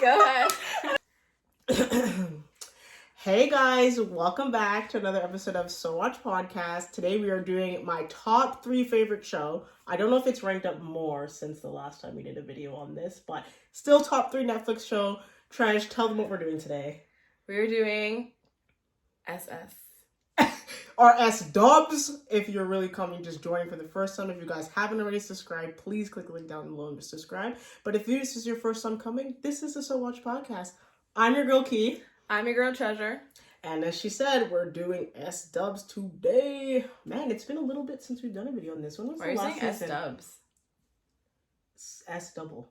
Go ahead. Hey guys, welcome back to another episode of SoWatchPodcast. Today we are doing my top 3 favorite show. I don't know if it's ranked up more since the last time we did a video on this, but still top 3 Netflix show. Trish, tell them what we're doing today. We're doing SS. Or S-dubs, if you're really coming, just joining for the first time. If you guys haven't already subscribed, please click the link down below and subscribe. But if this is your first time coming, this is the SoWatchPodcast. I'm your girl, Key. I'm your girl, Treasure. And as she said, we're doing S-dubs today. Man, it's been a little bit since we've done a video on this one. Why are you saying S-dubs? S-double.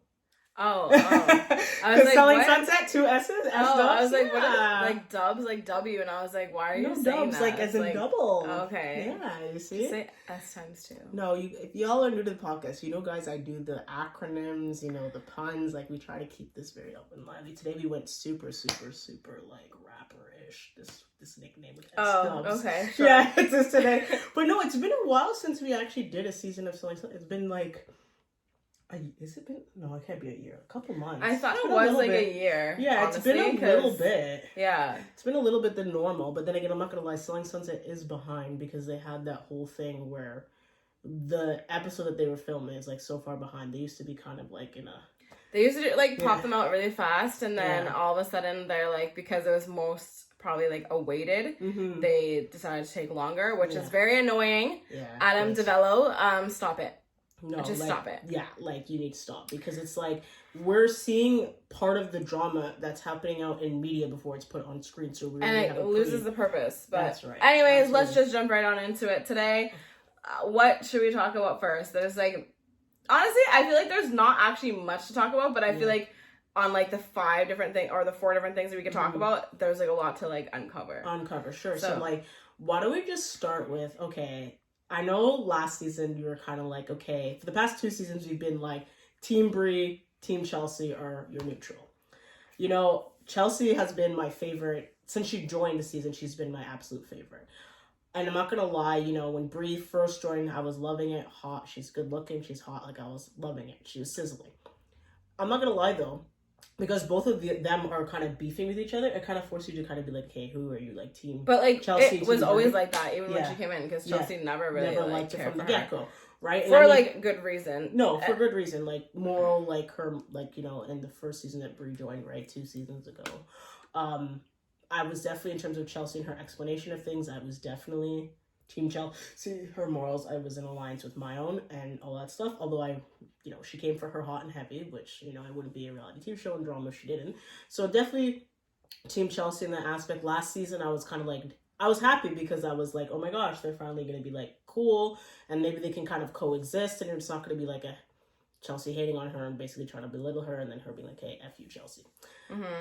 Oh. I was like, Selling what? Sunset, 2 S's, S-dubs. I was like, yeah. what is it? Like dubs, like W, and I was like, why are you saying dubs, that? like as in double. Okay. Yeah, you see? Say S times 2. No, if y'all are new to the podcast, you know, guys, I do the acronyms, you know, the puns. Like, we try to keep this very open and lively. Today we went super, like, rapper-ish. This nickname with S-dubs. Oh, okay. Sure. Yeah, it's this today. But no, it's been a while since we actually did a season of Selling Sunset. It's been like... Has it been? No, it can't be a year. A couple months. I thought it was like a year. Yeah, honestly, it's been a little bit. Yeah. It's been a little bit than normal. But then again, I'm not going to lie. Selling Sunset is behind because they had that whole thing where the episode that they were filming is like so far behind. They used to be kind of like in a... They used to like pop them out really fast. And then all of a sudden they're like, because it was most probably like awaited, they decided to take longer, which is very annoying. Yeah. Adam DeVello, stop it. No, just like, stop it. Yeah, like you need to stop because it's like we're seeing part of the drama that's happening out in media before it's put on screen. So we really and it loses the purpose. But that's right. Anyways, let's just jump right on into it today. What should we talk about first? There's like, honestly, I feel like there's not actually much to talk about, but I feel like on like the 5 different things or the 4 different things that we can talk about, there's like a lot to like uncover. Sure. So like, why don't we just start with, okay, I know last season you were kind of like, okay, for the past 2 seasons, you've been like, Team Bri, Team Chelsea, or you're neutral. You know, Chelsea has been my favorite. Since she joined the season, she's been my absolute favorite. And I'm not going to lie, you know, when Bri first joined, I was loving it. Hot. She's good looking. She's hot. Like, I was loving it. She was sizzling. I'm not going to lie, though. Because both of them are kind of beefing with each other, it kind of forces you to kind of be like, hey, who are you, like, team? But, like, Chelsea, it was always like that, even when she came in, because Chelsea never really liked her from the get-go, right? For, like, good reason. No, for good reason. Like, moral, like, her, like, you know, in the first season that Bri joined, right, 2 seasons ago, I was definitely, in terms of Chelsea and her explanation of things, I was definitely Team Chelsea. Her morals, I was in alliance with my own and all that stuff. Although you know, she came for her hot and heavy, which, you know, it wouldn't be a reality TV show and drama if she didn't. So definitely Team Chelsea in that aspect. Last season, I was kind of like, I was happy because I was like, oh my gosh, they're finally going to be like cool and maybe they can kind of coexist and it's not going to be like a Chelsea hating on her and basically trying to belittle her and then her being like, hey, F you, Chelsea.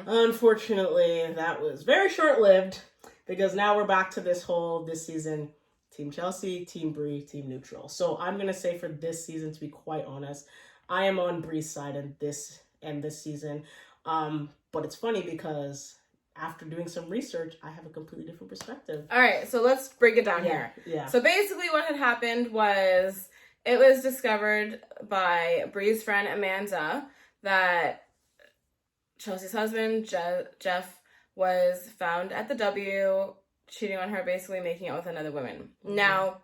Unfortunately, that was very short-lived because now we're back to this season, Team Chelsea, Team Bri, Team Neutral. So I'm going to say for this season, to be quite honest, I am on Bri's side in this season. But it's funny because after doing some research, I have a completely different perspective. All right, so let's break it down here. Yeah. So basically what had happened was it was discovered by Bri's friend Amanda that Chelsea's husband, Jeff, was found at the W cheating on her, basically making out with another woman. Now,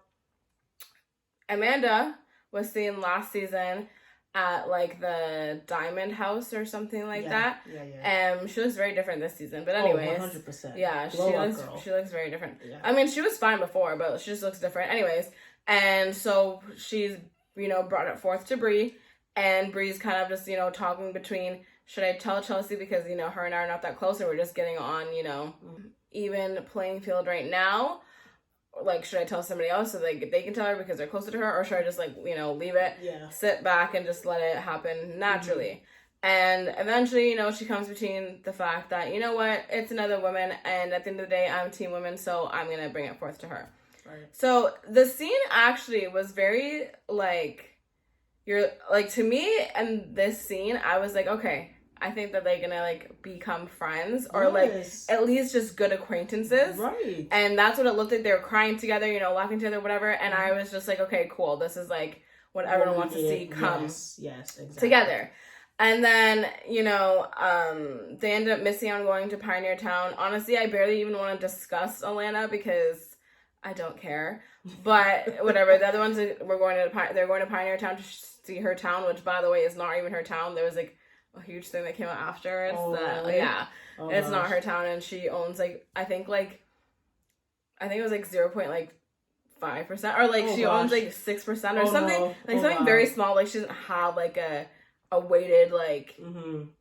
Amanda was seen last season at like the Diamond House or something like that. Yeah. She looks very different this season. But anyways, 100%. Yeah, she looks very different. Yeah. I mean, she was fine before, but she just looks different. Anyways, and so she's, you know, brought it forth to Bri, and Bri's kind of just, you know, talking between, should I tell Chelsea because, you know, her and I are not that close and we're just getting on, you know, even playing field right now, like, should I tell somebody else so they can tell her because they're closer to her, or should I just, like, you know, leave it, sit back and just let it happen naturally? And eventually, you know, she comes between the fact that, you know what, it's another woman, and at the end of the day, I'm team women, so I'm going to bring it forth to her. Right. So the scene actually was very, like, to me, and this scene, I was like, okay, I think that they're gonna like become friends or like at least just good acquaintances. Right. And that's what it looked like. They were crying together, you know, laughing together, whatever. And I was just like, okay, cool. This is like what everyone wants to see come exactly. together. And then, you know, they ended up missing on going to Pioneer Town. Honestly, I barely even want to discuss Atlanta because I don't care. But whatever. The other ones they're going to Pioneer Town to see her town, which, by the way, is not even her town. There was like a huge thing that came out afterwards. Really? Yeah, it's not her town, and she owns like I think it was like 0.5%, or like she owns like 6% or something, something very small. Like she doesn't have like a weighted like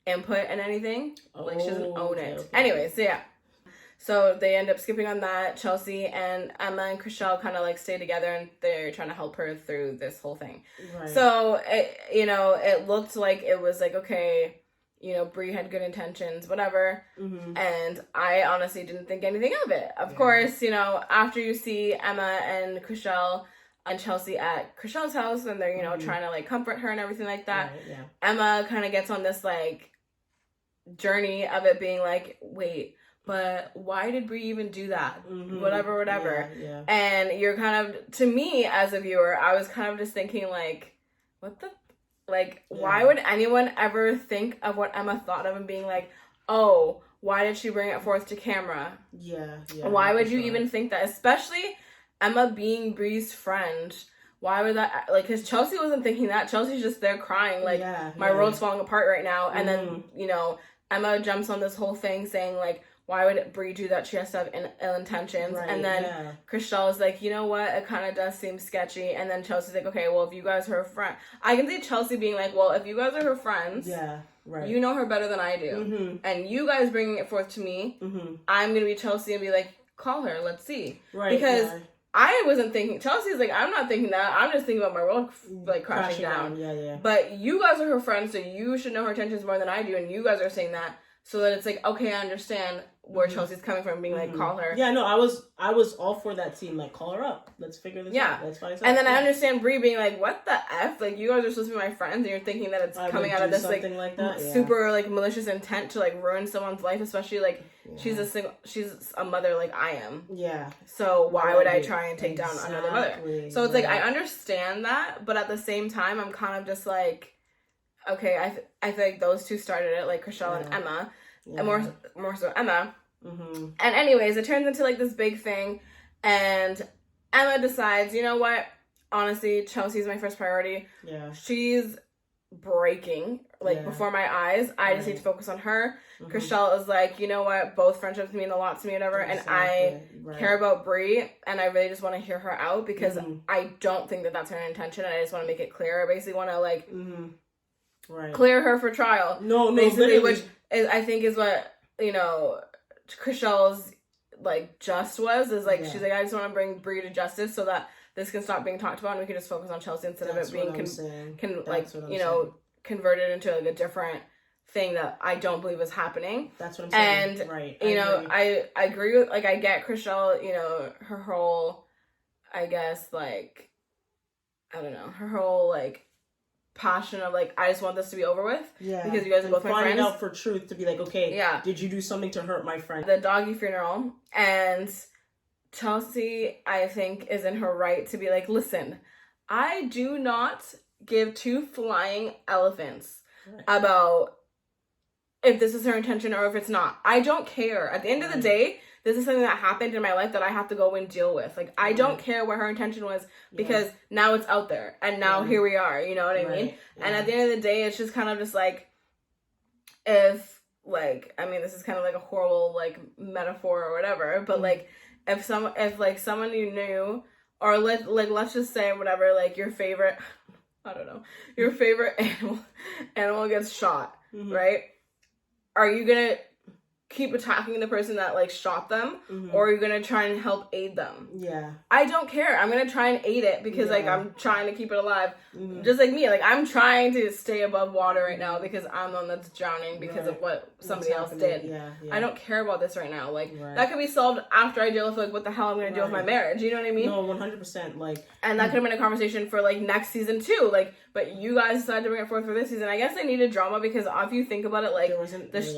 input in anything. Like she doesn't own it. Okay. Anyways, so yeah. So they end up skipping on that. Chelsea and Emma and Chrishell kind of like stay together, and they're trying to help her through this whole thing. Right. So it looked like it was like, okay, you know, Bri had good intentions, whatever. And I honestly didn't think anything of it. Of course, you know, after you see Emma and Chrishell and Chelsea at Chrishell's house, and they're, you know, trying to like comfort her and everything like that. Right, yeah. Emma kind of gets on this like journey of it being like, wait, but why did Bri even do that? Whatever. Yeah. And you're kind of, to me as a viewer, I was kind of just thinking like, what the, like, why would anyone ever think of what Emma thought of and being like, oh, why did she bring it forth to camera? Yeah. Why would you even think that? Especially Emma being Bri's friend. Why would that, like, because Chelsea wasn't thinking that. Chelsea's just there crying, like, my world's falling apart right now. And then, you know, Emma jumps on this whole thing saying, like, why would Bri do that? She has to have ill intentions. Right, and then Chrishell is like, you know what? It kind of does seem sketchy. And then Chelsea's like, okay, well, if you guys are her friend. I can see Chelsea being like, well, if you guys are her friends, you know her better than I do. And you guys bringing it forth to me, I'm going to be Chelsea and be like, call her. Let's see. Right. Because I wasn't thinking, Chelsea's like, I'm not thinking that. I'm just thinking about my world, like, crashing down. Yeah. But you guys are her friends, so you should know her intentions more than I do. And you guys are saying that. So that it's like, okay, I understand where Chelsea's coming from, being like, call her. Yeah, no, I was all for that team. Like, call her up. Let's figure this out. Let's find something. And then I understand Bri being like, what the F? Like, you guys are supposed to be my friends, and you're thinking that it's coming out of this, like that. Super, like, malicious intent to, like, ruin someone's life, especially, like, she's a mother like I am. Yeah. So why would I try and take down another mother? So it's like, I understand that, but at the same time, I'm kind of just like, okay, I feel like those two started it, like Chrishell and Emma, and more so Emma. And anyways, it turns into like this big thing, and Emma decides, you know what? Honestly, Chelsea's my first priority. Yeah, she's breaking before my eyes. I just need to focus on her. Chrishell is like, you know what? Both friendships mean a lot to me, whatever, and I care about Bri, and I really just want to hear her out because I don't think that that's her intention, and I just want to make it clear. I basically want to like. Clear her for trial. No, basically, which is, I think is what, you know, Chrishell's like just is like, she's like, I just want to bring Bri to justice so that this can stop being talked about and we can just focus on Chelsea instead of it being converted into like a different thing that I don't believe is happening. That's what I'm saying. And you know, I agree with, like, I get Chrishell, you know, her whole, I guess, like, I don't know, her whole like passion of like, I just want this to be over with. Yeah. Because you guys are both my friends. Finding out for truth to be like, okay, did you do something to hurt my friend? The doggy funeral, and Chelsea, I think, is in her right to be like, listen, I do not give two flying elephants about if this is her intention or if it's not. I don't care. At the end of the day, this is something that happened in my life that I have to go and deal with. Like, I don't care what her intention was because now it's out there. And now here we are. You know what I mean? Yeah. And at the end of the day, it's just kind of just like, if, like, I mean, this is kind of like a horrible, like, metaphor or whatever. But, like, if someone you knew, or let's just say whatever, like, your favorite, I don't know, your favorite animal gets shot, right? Are you going to keep attacking the person that like shot them, or are you gonna try and help aid them? Yeah, I don't care. I'm gonna try and aid it because like I'm trying to keep it alive. Just like me, like I'm trying to stay above water right now because I'm the one that's drowning because of what somebody else did. Yeah. I don't care about this right now. Like that could be solved after I deal with like what the hell I'm gonna deal with my marriage. You know what I mean? No, 100%. Like, and that could have been a conversation for like next season too. Like, but you guys decided to bring it forth for this season. I guess I needed drama because if you think about it, like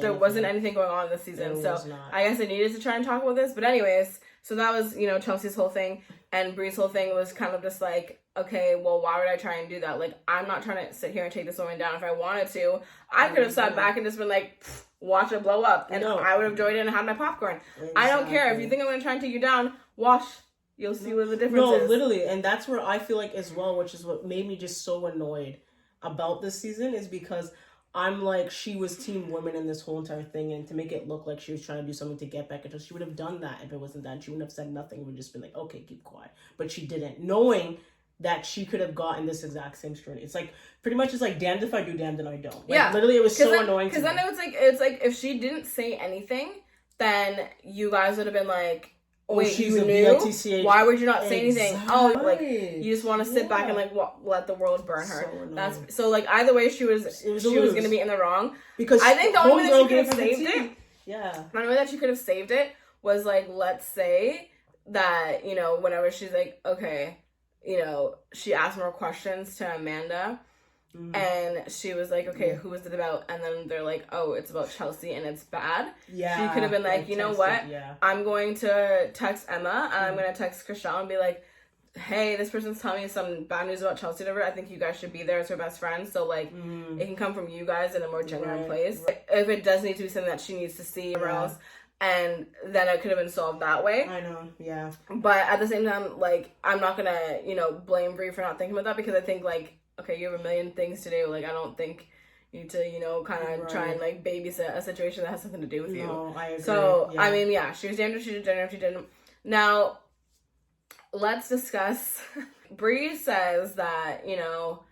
there wasn't anything going on this season. So I guess I needed to try and talk about this. But anyways, So that was, you know, Chelsea's whole thing. And Bri's whole thing was kind of just like, okay, well, why would I try and do that? Like, I'm not trying to sit here and take this woman down. If I wanted to, I could have sat back and just been like, watch it blow up. And I would have joined in and had my popcorn. Exactly. I don't care. If you think I'm going to try and take you down, watch. You'll see what the difference is. No, literally. And that's where I feel like as well, which is what made me just so annoyed about this season, is because I'm like, she was team women in this whole entire thing, and to make it look like she was trying to do something to get back at her, she would have done that if it wasn't that. She wouldn't have said nothing. It would have just been like, okay, keep quiet. But she didn't, knowing that she could have gotten this exact same story. It's like, pretty much it's like, damned if I do, damned if I don't. Like, literally, it was so annoying to me. Because then it's like, if she didn't say anything, then you guys would have been like, wait, you knew? Why would you not say anything? Oh, like, you just want to sit back and like let the world burn her. That's so like, either way, she was going to be in the wrong. Because I think the only way that she could have saved it, the only way that she could have saved it was like, let's say that, you know, whenever she's like, okay, you know, she asked more questions to Amanda. And she was like, okay, who is it about? And then they're like, oh, it's about Chelsea and it's bad. Yeah. She could have been like, you know what? I'm going to text Emma and I'm going to text Chrishell and be like, hey, this person's telling me some bad news about Chelsea. Whatever. I think you guys should be there as her best friends. So, like, it can come from you guys in a more genuine place. If it does need to be something that she needs to see somewhere else, and then it could have been solved that way. I know, yeah. But at the same time, like, I'm not going to, you know, blame Bri for not thinking about that, because I think, like, okay, you have a million things to do. Like, I don't think you need to, you know, kind of try and, like, babysit a situation that has something to do with you. No, I agree. So, I mean, she was damned if she did, damned if she didn't. Now, let's discuss. Bri says that, you know,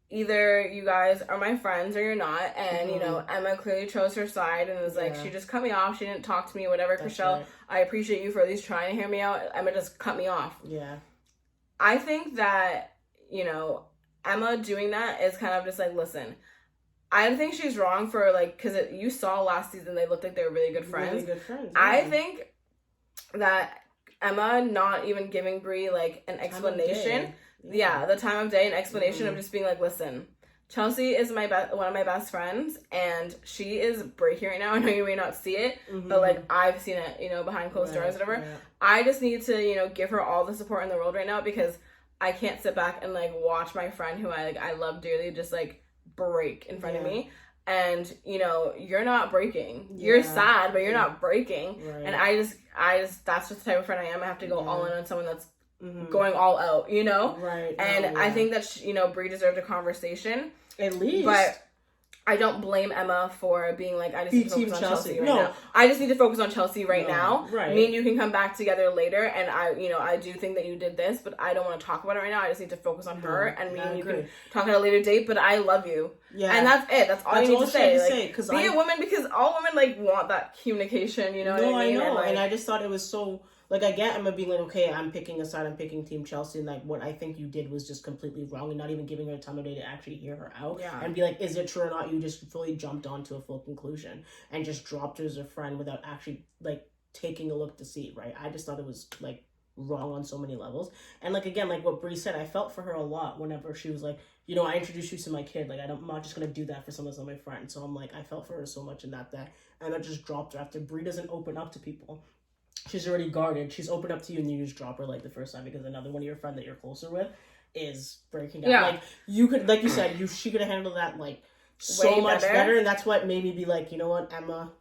either you guys are my friends or you're not. And, you know, Emma clearly chose her side and was like, she just cut me off. She didn't talk to me, whatever. Chrishell, I appreciate you for at least trying to hear me out. Emma just cut me off. Yeah. I think that, you know, Emma doing that is kind of just like, listen, I don't think she's wrong for, like, because you saw last season they looked like they were really good friends. Really good friends. I think that Emma not even giving Bri, like, an explanation. The time of day, an explanation of just being like, listen, Chelsea is one of my best friends, and she is breaking right now. I know you may not see it, but, like, I've seen it, you know, behind closed doors or whatever. Yeah. I just need to, you know, give her all the support in the world right now, because I can't sit back and, like, watch my friend who I love dearly just, like, break in front of me. And, you know, you're not breaking. You're sad, but you're not breaking. Right. And I just, that's just the type of friend I am. I have to go all in on someone that's going all out, you know? Right. And I think that, you know, Bri deserved a conversation. At least. But I don't blame Emma for being like, I just need to focus on Chelsea right now. I just need to focus on Chelsea right now. Right. Me and you can come back together later, and I do think that you did this, but I don't want to talk about it right now. I just need to focus on her, and me and you can talk at a later date, but I love you. Yeah. And that's it. That's all you need to say. Like, be a woman, because all women, like, want that communication, you know what I mean? I know. And I just thought it was so... Like, I get Emma being like, okay, I'm picking a side, I'm picking Team Chelsea, and, like, what I think you did was just completely wrong, and not even giving her time of day to actually hear her out. Yeah. And be like, is it true or not? You just fully jumped onto a full conclusion and just dropped her as a friend without actually, like, taking a look to see, right? I just thought it was, like, wrong on so many levels. And, like, again, like what Bri said, I felt for her a lot whenever she was like, you know, I introduced you to my kid. Like, I'm not just going to do that for someone that's not my friend. So I'm like, I felt for her so much in that and I just dropped her after. Bri doesn't open up to people. She's already guarded. She's opened up to you, and you just drop her, like, the first time, because another one of your friends that you're closer with is breaking down. Yeah. Like, you could, like you said, she could have handled that, like, so much better, and that's what made me be like, you know what, Emma,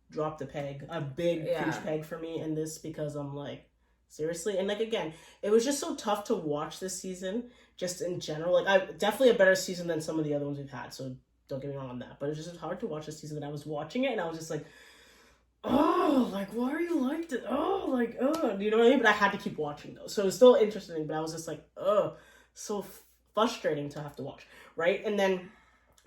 drop the peg. A big, huge peg for me in this, because I'm like, seriously? And, like, again, it was just so tough to watch this season, just in general. Like, definitely a better season than some of the other ones we've had, so don't get me wrong on that. But it was just hard to watch this season, that I was watching it, and I was just like, oh, like, why are you like this? Oh, like, you know what I mean? But I had to keep watching, though. So it was still interesting, but I was just like, so frustrating to have to watch, right? And then,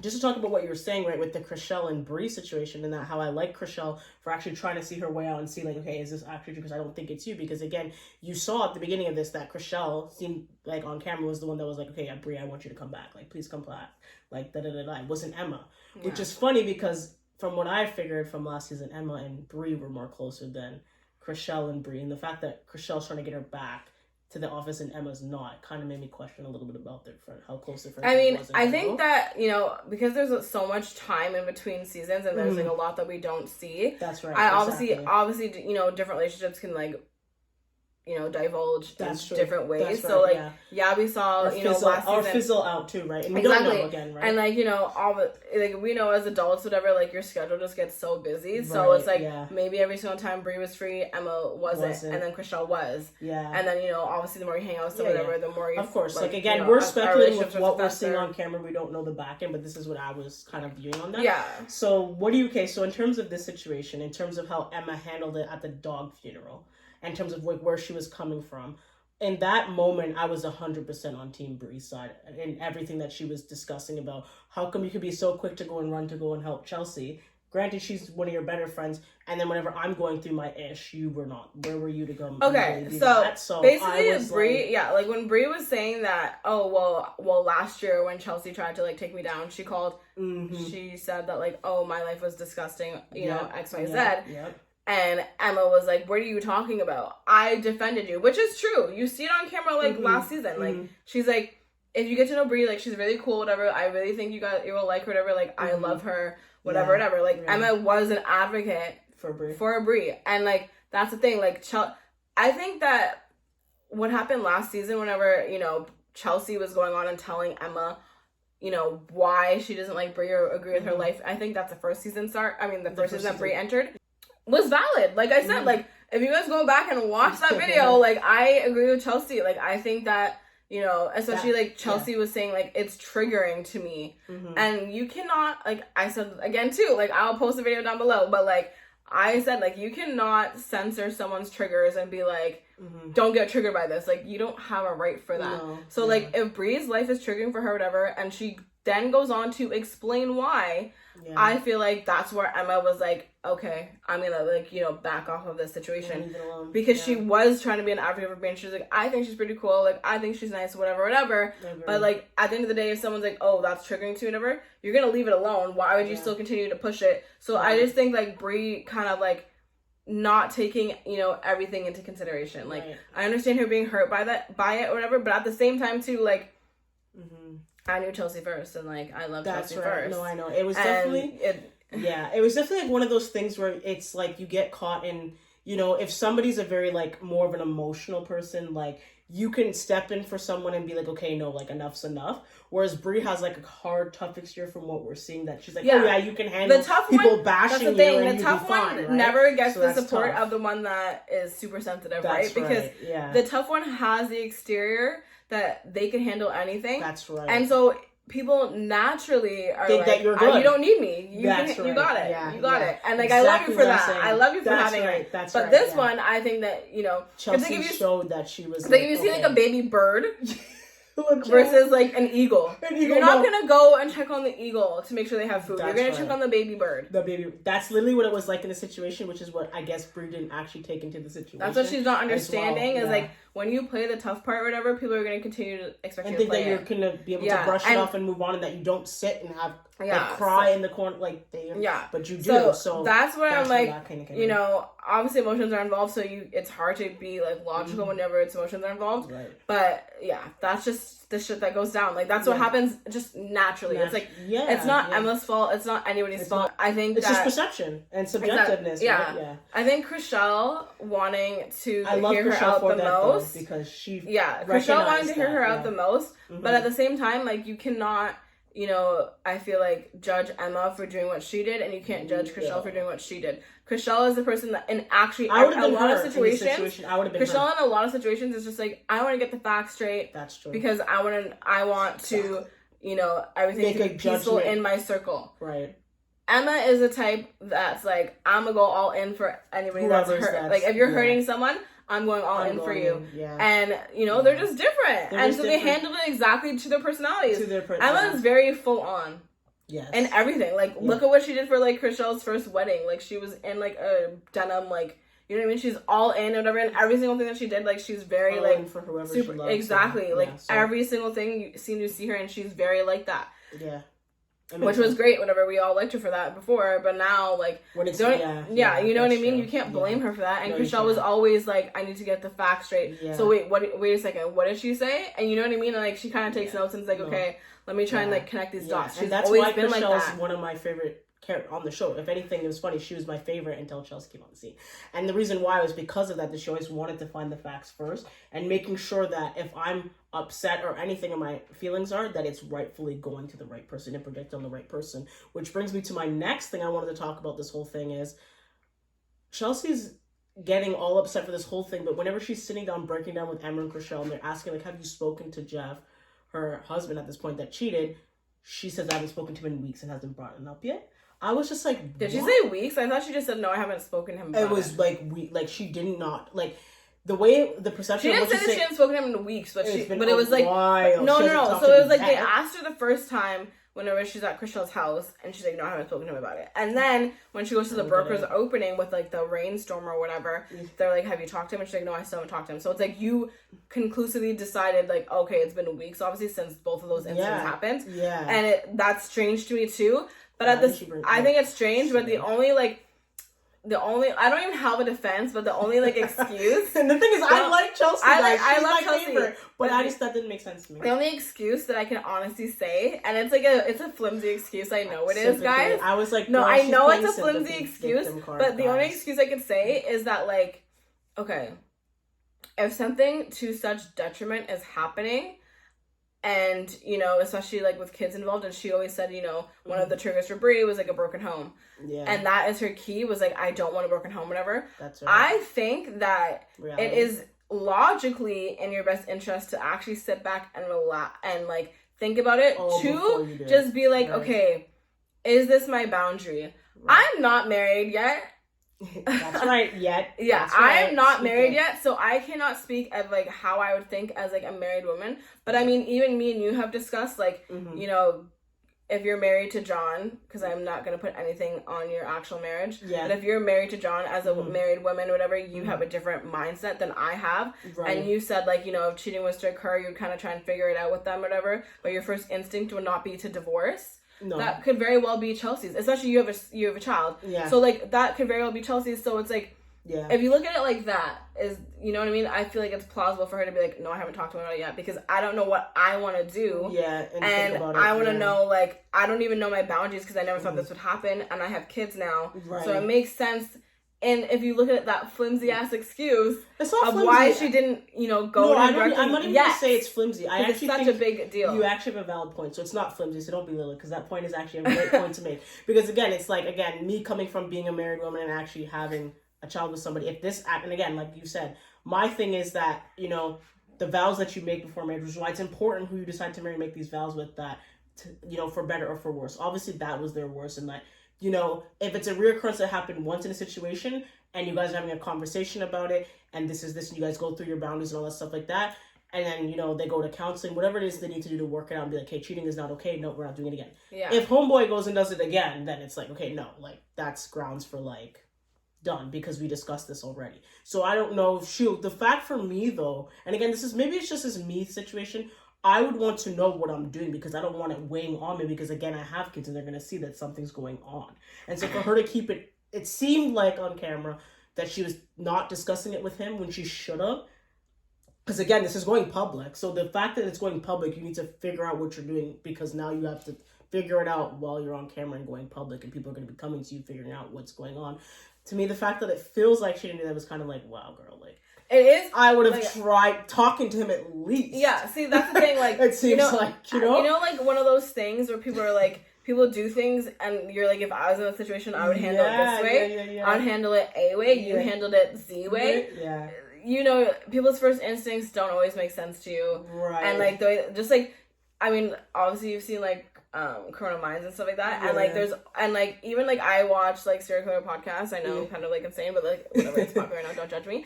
just to talk about what you were saying, right, with the Chrishell and Bri situation, and that how I like Chrishell for actually trying to see her way out and see, like, okay, is this actually true? Because I don't think it's you. Because, again, you saw at the beginning of this that Chrishell seemed, like, on camera was the one that was like, okay, Bri, I want you to come back. Like, please come back. Like, da-da-da-da. It wasn't Emma. Yeah. Which is funny, because from what I figured from last season, Emma and Bri were more closer than Chrishell and Bri. And the fact that Chrishell's trying to get her back to the office and Emma's not kind of made me question a little bit about their friend, how close their friendship was. I think that, you know, because there's so much time in between seasons and there's like a lot that we don't see. That's right. Obviously, you know, different relationships can, like, divulge That's in true. different ways. That's So, right, yeah, we saw, or fizzle, last season. Or fizzle out too, right? And we Exactly. don't know again, right? And, all the, we know as adults, whatever, your schedule just gets so busy. Right, So it's maybe every single time Bri was free, Emma wasn't. And then Chrishell was. Yeah. And then, obviously the more you hang out with someone, whatever, the more you... Of course. Again, we're speculating with what we're seeing on camera. We don't know the back end, but this is what I was kind of viewing on that. Yeah. So, so in terms of this situation, in terms of how Emma handled it at the dog funeral, in terms of where she was coming from, in that moment, I was 100% on Team Bri's side in everything that she was discussing about how come you could be so quick to go and help Chelsea. Granted, she's one of your better friends, and then whenever I'm going through my ish, you were not. Where were you to go? Okay, so basically, Bri, when Bri was saying that, well, last year when Chelsea tried to take me down, she called, she said that my life was disgusting, X, Y, Z. Yep. And Emma was like, what are you talking about? I defended you, which is true. You see it on camera last season. She's like, if you get to know Bri, she's really cool, whatever. I really think you will like her, whatever. I love her, whatever. Emma was an advocate for Bri. And that's the thing. I think that what happened last season, whenever, Chelsea was going on and telling Emma, why she doesn't like Bri or agree with her life. I think that's the first season the first season that Bri entered. Was valid. Like I said, if you guys go back and watch that video, I agree with Chelsea. I think that, especially Chelsea was saying, it's triggering to me. And you cannot, I said again too, I'll post a video down below, but I said, you cannot censor someone's triggers and be don't get triggered by this. You don't have a right for that. No. So if Bri's life is triggering for her, whatever, and she then goes on to explain why, I feel that's where Emma was okay, I'm gonna back off of this situation, because she was trying to be an advocate for Bri. She was I think she's pretty cool, I think she's nice, whatever. But at the end of the day, if someone's oh, that's triggering to you, whatever, you're gonna leave it alone. Why would you still continue to push it? So I just think Bri kind of not taking everything into consideration. I understand her being hurt by it or whatever, but at the same time too, I knew Chelsea first, and I love Chelsea first. No, I know. It was definitely it was definitely one of those things where it's you get caught in, if somebody's a very more of an emotional person, you can step in for someone and be okay, no, enough's enough. Whereas Bri has a hard, tough exterior from what we're seeing, that she's you can handle the tough people one, bashing that's the thing. you and the tough one fine, right? never gets the support tough. of the one that is super sensitive, that's right? Because the tough one has the exterior that they can handle anything. That's right. And so people naturally are think that you're good. You don't need me. You got it. Yeah, you got it. And exactly, I love you for that. I love you for having it. That's but this one, I think that Chelsea showed that she was. If you see a baby bird versus an eagle. You're not gonna go and check on the eagle to make sure they have food. You're gonna check on the baby bird. That's literally what it was in the situation, which is what I guess Bri didn't actually take into the situation. That's what she's not understanding. Is when you play the tough part or whatever, people are gonna continue to expect you to play it. And think that you're gonna be able to brush it off and move on, and that you don't sit and have cry in the corner but you do. So that's what I'm obviously emotions are involved, so it's hard to be logical whenever it's emotions are involved. Right. But that's just the shit that goes down. That's what happens just naturally. It's it's not Emma's fault. It's not anybody's fault. I think it's just perception and subjectiveness. Right? I think Chrishell wanting to hear her out the most, because she Chrishell wanting to hear her out the most. But at the same time, you cannot. I feel judge Emma for doing what she did, and you can't judge Chrishell for doing what she did. Chrishell is the person that, and actually, a lot of situations, Chrishell in a lot of situations is just I want to get the facts straight. That's true. Because I want to, everything to be peaceful in my circle. Right. Emma is the type that's I'm gonna go all in for anybody that's hurt. If you're hurting someone, I'm going all in for you. Yeah. And, they're just different. They handled it exactly to their personalities. Emma is very full on. Yes. And everything. Look at what she did for, Chrishell's first wedding. She was in, a denim, you know what I mean? She's all in and whatever. And every single thing that she did, she's very, all in for whoever super, she loves. Exactly. Every single thing you seem to see her, and she's very like that. Yeah. Which was great, whatever. We all liked her for that before, but now, when it's, you know what I mean? You can't blame her for that. And Chrishell was always I need to get the facts straight. Yeah. So wait a second, what did she say? And you know what I mean? And, she kind of takes notes and is okay, let me try and, connect these dots. She's and that's always why been Chrishell's that. One of my favorite on the show. If anything, it was funny. She was my favorite until Chelsea came on the scene. And the reason why was because of that. The show always wanted to find the facts first and making sure that if I'm upset or anything and my feelings are, that it's rightfully going to the right person and project on the right person. Which brings me to my next thing I wanted to talk about this whole thing is Chelsea's getting all upset for this whole thing, but whenever she's sitting down breaking down with Emma and Chrishell and they're asking, like, have you spoken to Jeff, her husband at this point that cheated, she says, I haven't spoken to him in weeks and hasn't brought it up yet. I was just like, did she say weeks? I thought she just said, no, I haven't spoken to him about it. Was like, she did not, like, the way, the perception she didn't say that she hadn't spoken to him in weeks, but it was like, no. So it was like, they asked her the first time, whenever she's at Chrishell's house, and she's like, no, I haven't spoken to him about it. And then, when she goes to the broker's opening with, like, the rainstorm or whatever, they're like, have you talked to him? And she's like, no, I still haven't talked to him. So it's like, you conclusively decided, like, okay, it's been weeks, obviously, since both of those incidents happened. Yeah. And that's strange to me, too. But I think it's strange, but the only, I don't even have a defense, but the only, like, excuse. And the thing is, I like Chelsea. I love Chelsea. Favorite, but that didn't make sense to me. The only excuse that I can honestly say, and it's like it's a flimsy excuse, I know it is, guys. I was like, no, I know it's a flimsy excuse, but the only excuse I could say is that, like, okay, if something to such detriment is happening, and, you know, especially, like, with kids involved, and she always said, you know, one of the triggers for Bri was, like, a broken home. Yeah. And that is her key, was, like, I don't want a broken home, whatever. That's right. I think that it is logically in your best interest to actually sit back and relax and, like, think about it. To just be like, okay, is this my boundary? Right. I'm not married yet. That's right, yet. Yeah, I am not married yet, so I cannot speak of, like, how I would think as, like, a married woman. But, I mean, even me and you have discussed, like, you know, if you're married to John, because I'm not going to put anything on your actual marriage, but if you're married to John as a married woman or whatever, you have a different mindset than I have. Right. And you said, like, you know, if cheating was to occur, you'd kind of try and figure it out with them or whatever, but your first instinct would not be to divorce. No. That could very well be Chelsea's, especially you have a child. Yeah. So, like, that could very well be Chelsea's. So it's like, if you look at it like that, is, you know what I mean? I feel like it's plausible for her to be like, no, I haven't talked to him about it yet, because I don't know what I want to do. Yeah, and I want to know, like, I don't even know my boundaries, because I never thought this would happen, and I have kids now. Right. So it makes sense. And if you look at that flimsy ass excuse of why she didn't, you know, go I'm not even going to say it's flimsy. I actually it's such a big deal. You actually have a valid point, so it's not flimsy. So don't be little, because that point is actually a great point to make. Because again, it's like, again, me coming from being a married woman and actually having a child with somebody. If this, and again, like you said, my thing is that, you know, the vows that you make before marriage, which is why it's important who you decide to marry, make these vows with, that, you know, for better or for worse. Obviously, that was their worst, and that, you know, if it's a reoccurrence that happened once in a situation and you guys are having a conversation about it and this is this and you guys go through your boundaries and all that stuff like that, and then, you know, they go to counseling, whatever it is they need to do to work it out and be like, hey, cheating is not okay. No, we're not doing it again. Yeah. If homeboy goes and does it again, then it's like, okay, no, like, that's grounds for, like, done, because we discussed this already. So I don't know. The fact for me, though, and again, this is, maybe it's just this me situation, I would want to know what I'm doing, because I don't want it weighing on me, because again, I have kids and they're going to see that something's going on. And so for her to keep it, it seemed like on camera that she was not discussing it with him when she should have. Because again, this is going public. So the fact that it's going public, you need to figure out what you're doing, because now you have to figure it out while you're on camera and going public, and people are going to be coming to you figuring out what's going on. To me, the fact that it feels like she didn't do that was kind of like, wow, girl, like, it is. I would have tried talking to him at least. Yeah, see, that's the thing. Like, it seems like, you know, like one of those things where people are like, people do things, and you're like, if I was in a situation, I would handle it this way. Yeah. I would handle it A way. You handled it Z way. Yeah. You know, people's first instincts don't always make sense to you. Right. And like the way, just like, I mean, obviously you've seen like Criminal Minds and stuff like that, and like there's, and like even like I watch like serial killer podcasts. I know I'm kind of like insane, but like whatever, it's popular now, don't judge me.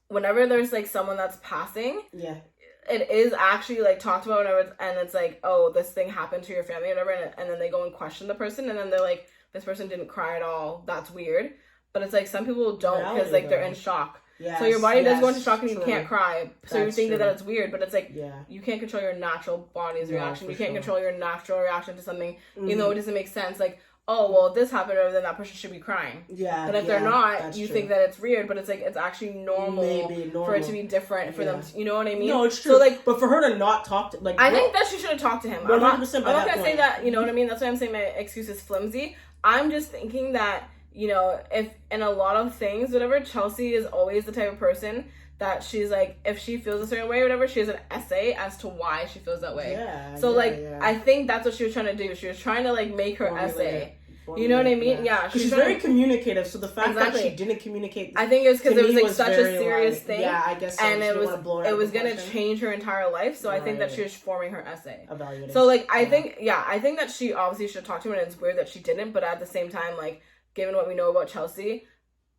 Whenever there's like someone that's passing, it is actually like talked about whenever and it's like, oh, this thing happened to your family or whatever, and then they go and question the person, and then they're like, this person didn't cry at all, that's weird. But it's like some people don't, because like they're in shock. Yes, so your body does go into shock and you can't cry. So you think that it's weird, but it's like, you can't control your natural body's reaction. You can't control your natural reaction to something, even though it doesn't make sense. Like, oh, well, this happened, or then that person should be crying. Yeah. But if they're not, you think that it's weird, but it's like, it's actually normal for it to be different for them. You know what I mean? No, it's true. So, like, but for her to not talk to, like, I think that she should have talked to him. 100% I'm not going to say that, you know what I mean? That's why I'm saying my excuse is flimsy. I'm just thinking that, you know, if in a lot of things, whatever, Chelsea is always the type of person that she's like, if she feels a certain way or whatever, she has an essay as to why she feels that way. Yeah. So I think that's what she was trying to do. She was trying to like make her essay. You know what I mean? Yeah. She's very communicative. So the fact that she didn't communicate, I think it was because it was like such a serious thing. Yeah, I guess so. And it was gonna change her entire life. So I think that she was forming her essay. Evaluating. So like I think that she obviously should talk to him, and it's weird that she didn't. But at the same time, like given what we know about Chelsea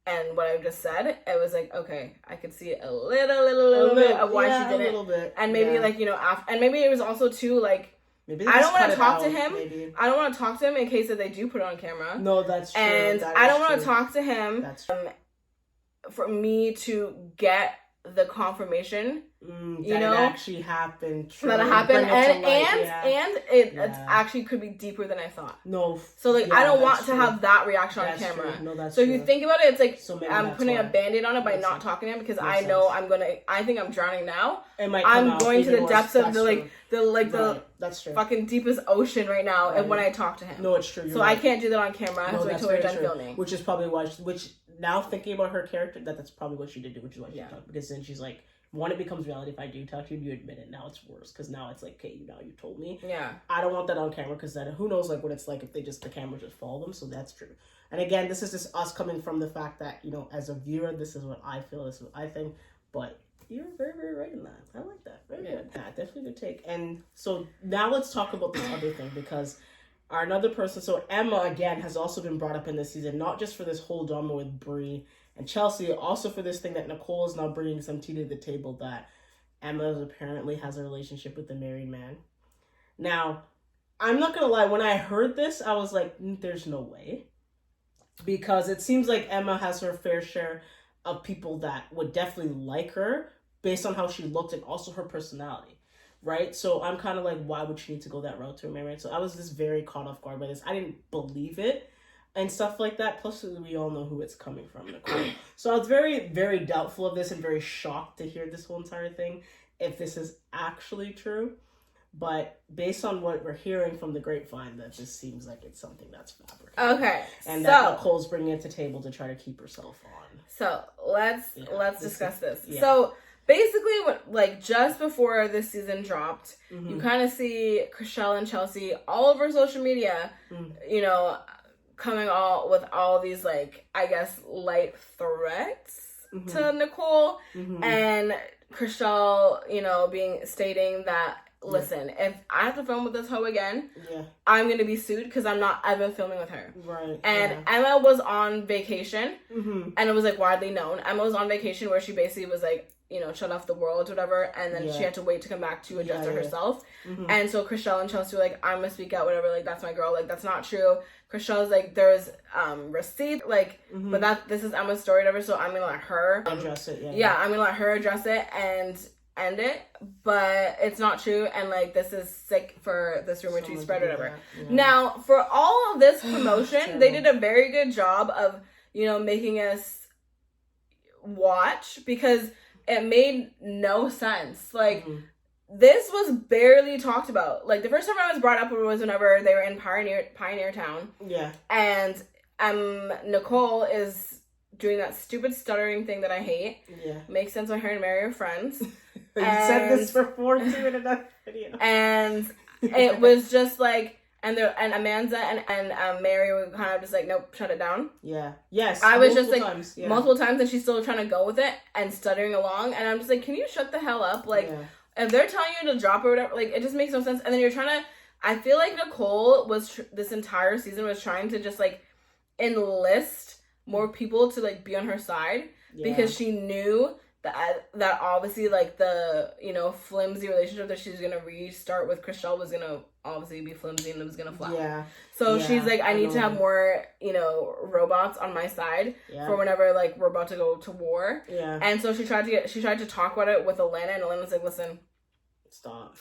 and what I've just said, it was like, okay, I could see a little bit of why she didn't. A little bit. And maybe like, you know, and maybe it was also too like, maybe I don't want to talk to him. Maybe. I don't want to talk to him in case that they do put it on camera. No, that's true. And I don't want to talk to him for me to get the confirmation, you know, actually happened. That it happened, and it actually could be deeper than I thought. No, so like I don't want to have that reaction on camera. True. No, that's so true. if you think about it, it's like I'm putting a band-aid on it by not talking to him because I know I think I'm drowning now. I'm going to the depths of the that's true. Fucking deepest ocean right now, and when I talk to him. No, it's true. So I can't do that on camera. I have to wait till we're done filming. Which is probably why. Now thinking about her character, that's probably what she did do, which is why she talked. Because then she's like, one, it becomes reality. If I do talk to you, you admit it. Now it's worse because now it's like, okay, now you told me. Yeah. I don't want that on camera because then who knows like what it's like if the camera just follow them. So that's true. And again, this is just us coming from the fact that, you know, as a viewer, this is what I feel, this is what I think. But you're very, very right in that. I like that. Very good. Yeah, definitely good take. And so now let's talk about this other thing because another person, so Emma again has also been brought up in this season, not just for this whole drama with Bri and Chelsea, also for this thing that Nicole is now bringing some tea to the table that Emma apparently has a relationship with a married man. Now, I'm not gonna lie, when I heard this, I was like, there's no way. Because it seems like Emma has her fair share of people that would definitely like her based on how she looked and also her personality. Right? So I'm kind of like, why would she need to go that route to a marriage? So I was just very caught off guard by this. I didn't believe it and stuff like that. Plus, we all know who it's coming from, Nicole. So I was very, very doubtful of this and very shocked to hear this whole entire thing, if this is actually true. But based on what we're hearing from the grapevine, that just seems like it's something that's fabricated. Okay. And that Nicole's bringing it to table to try to keep herself on. So let's discuss this. Yeah. So basically, like just before this season dropped, you kind of see Chrishell and Chelsea all over social media, you know, coming with all these like, I guess, light threats to Nicole, and Chrishell, you know, stating that, listen, if I have to film with this hoe again, I'm gonna be sued because I've been filming with her. Right. And Emma was on vacation, and it was like widely known. Emma was on vacation where she basically was like, you know, shut off the world or whatever, and then she had to wait to come back to adjust it herself. And so Chrishell and Chelsea were like, I'm gonna speak out, whatever, like, that's my girl, like, that's not true. Chrishell's like, there's receipt, like, but this is Emma's story, whatever, so I'm gonna let her address it. I'm gonna let her address it and end it, but it's not true, and like, this is sick for this rumor to spread, whatever. Now, for all of this promotion, they did a very good job of, you know, making us watch, because it made no sense. Like, this was barely talked about. Like, the first time I was brought up was whenever they were in Pioneer Town. Yeah. And Nicole is doing that stupid stuttering thing that I hate. Yeah. Makes sense when her and Mary are friends. You said this before too in another video. And it was just like, and Amanda and Mary were kind of just like, nope, shut it down. Yeah. Yes. I was just like, multiple times, and she's still trying to go with it and stuttering along. And I'm just like, can you shut the hell up? Like, if they're telling you to drop or whatever, like, it just makes no sense. And then you're trying to, I feel like Nicole was, this entire season was trying to just like enlist more people to like be on her side, because she knew that obviously, like, the, you know, flimsy relationship that she was gonna restart with Chrishell was gonna obviously be flimsy and it was gonna flop. Yeah. So she's like, I need to have more, you know, robots on my side for whenever, like, we're about to go to war. Yeah. And so she tried to talk about it with Alana, and Alana was like, listen, stop,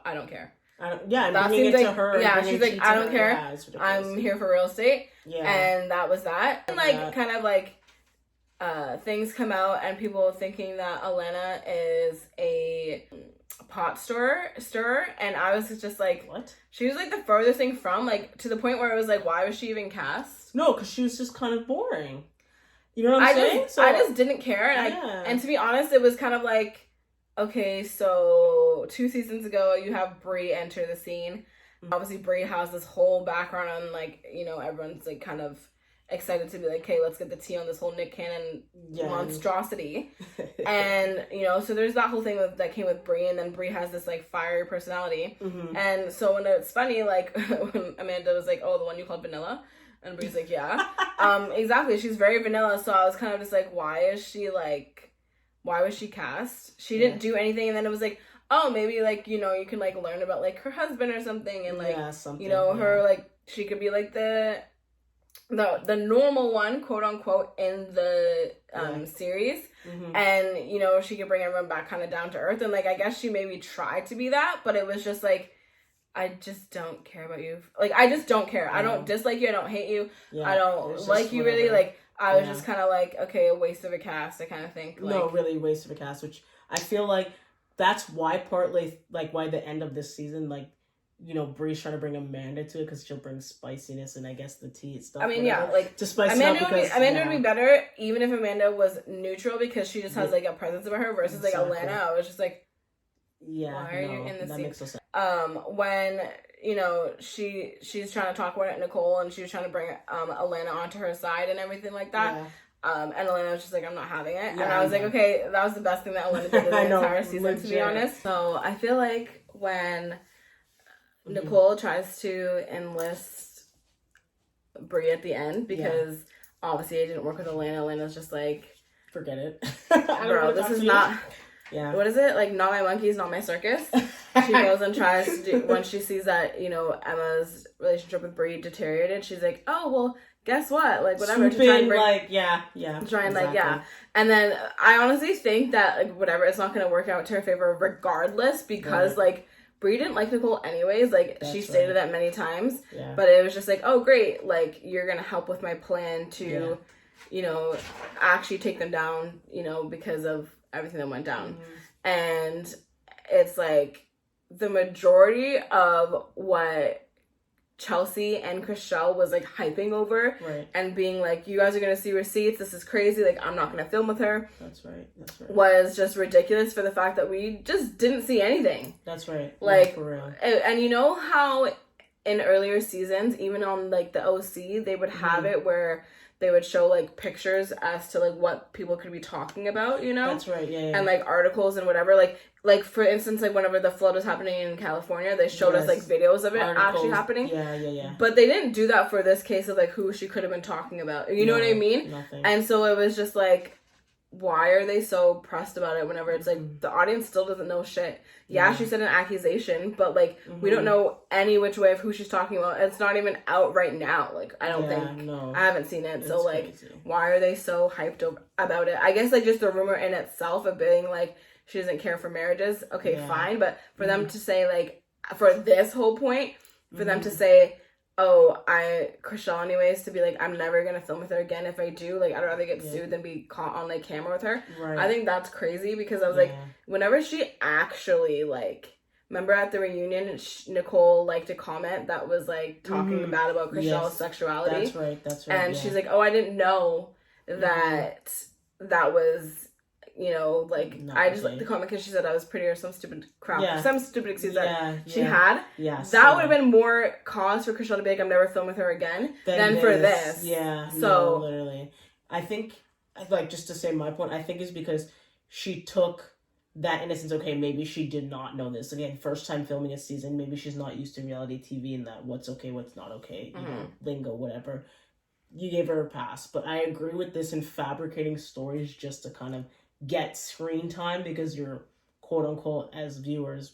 I don't care. And that bringing seems it like, to her. yeah, she's like, I don't care. Yeah, it's ridiculous. I'm here for real estate. Yeah. And that was that. And like, kind of like, things come out and people thinking that Alana is a pot stirrer, and I was just like, what? She was like the furthest thing from, like, to the point where it was like, why was she even cast? No, because she was just kind of boring. You know what I'm saying? I just didn't care, and and to be honest, it was kind of like, okay, so 2 seasons ago you have Bri enter the scene. Obviously Bri has this whole background on, like, you know, everyone's like kind of excited to be like, hey, let's get the tea on this whole Nick Cannon monstrosity. And, you know, so there's that whole thing that came with Bri, and then Bri has this like fiery personality. And so when it's funny, like when Amanda was like, oh, the one you called vanilla, and Bri's like, yeah. Exactly, she's very vanilla. So I was kind of just like, why was she cast? She didn't do anything. And then it was like, oh, maybe like, you know, you can like learn about like her husband or something, and like, you know, her, like, she could be like the normal one, quote unquote, in the series. And, you know, she could bring everyone back kind of down to earth. And like, I guess she maybe tried to be that, but it was just like, I just don't care about you. Like, I just don't care. I don't dislike you. I don't hate you. I don't like you really. Like, I was just kind of like, okay, a waste of a cast, I kind of think. Like, no, really a waste of a cast, which I feel like that's why partly, like, why the end of this season, like, you know, Bri's trying to bring Amanda to it because she'll bring spiciness and I guess the tea and stuff. I mean, whatever. Yeah, like, to spice Amanda would be better even if Amanda was neutral, because she just has like a presence about her, versus like Alana. I was just like, why are you in the scene? Makes no sense. When, you know, she's trying to talk about Nicole, and she was trying to bring Alana onto her side and everything like that. And Alana was just like, I'm not having it. And I was like, okay, that was the best thing that Alana did in the entire season, to be honest. So I feel like when Nicole tries to enlist Bri at the end, because obviously it didn't work with Alana. Alana's just like, forget it. Bro, this is not... Yeah. What is it? Like, not my monkeys, not my circus. She goes and tries to do, when she sees that, you know, Emma's relationship with Bri deteriorated, she's like, oh, well, guess what? Like, whatever. Swooping, to try and bring, like, And then I honestly think that, like, whatever, it's not going to work out to her favor regardless, because, like, Bri didn't like Nicole anyways. Like, she stated that many times. Yeah. But it was just like, oh, great. Like, you're going to help with my plan to, you know, actually take them down, you know, because of everything that went down. And it's like the majority of what Chelsea and Chrishell was like hyping over and being like, you guys are gonna see receipts, this is crazy, like, I'm not gonna film with her. That's right. Was just ridiculous for the fact that we just didn't see anything. That's right. Like, for real. And you know how in earlier seasons, even on like the OC, they would have it where they would show like pictures as to like what people could be talking about, you know? That's right, and like articles and whatever. Like for instance, like whenever the flood was happening in California, they showed us like videos of it actually happening. Yeah. But they didn't do that for this case of like who she could have been talking about. You know what I mean? Nothing. And so it was just like, why are they so pressed about it whenever it's like the audience still doesn't know shit? Yeah, she said an accusation, but like we don't know any which way of who she's talking about. It's not even out right now. Like, I don't think. No. I haven't seen it. So like, why are they so hyped about it? I guess like just the rumor in itself of being like she doesn't care for marriages. Okay, fine. But for them to say like, for this whole point, for them to say, oh, Chrishell anyways, to be like, I'm never gonna film with her again. If I do, like, I'd rather get sued than be caught on like camera with her. Right. I think that's crazy, because I was like, whenever she actually like, remember at the reunion, Nicole liked a comment that was like talking bad about Chrishell's sexuality. That's right. And she's like, oh, I didn't know that that was, you know, like, I just liked the comment because she said I was pretty or some stupid crap. Some stupid excuse that she had. That would have been more cause for Chrishell to be like, I'm never filming with her again than for this. Yeah. So, literally. I think, like, just to say my point, I think is because she took that innocence. Okay, maybe she did not know this. Again, first time filming a season. Maybe she's not used to reality TV and that what's okay, what's not okay, you know, lingo, whatever. You gave her a pass. But I agree with this in fabricating stories just to kind of get screen time, because you're quote unquote as viewers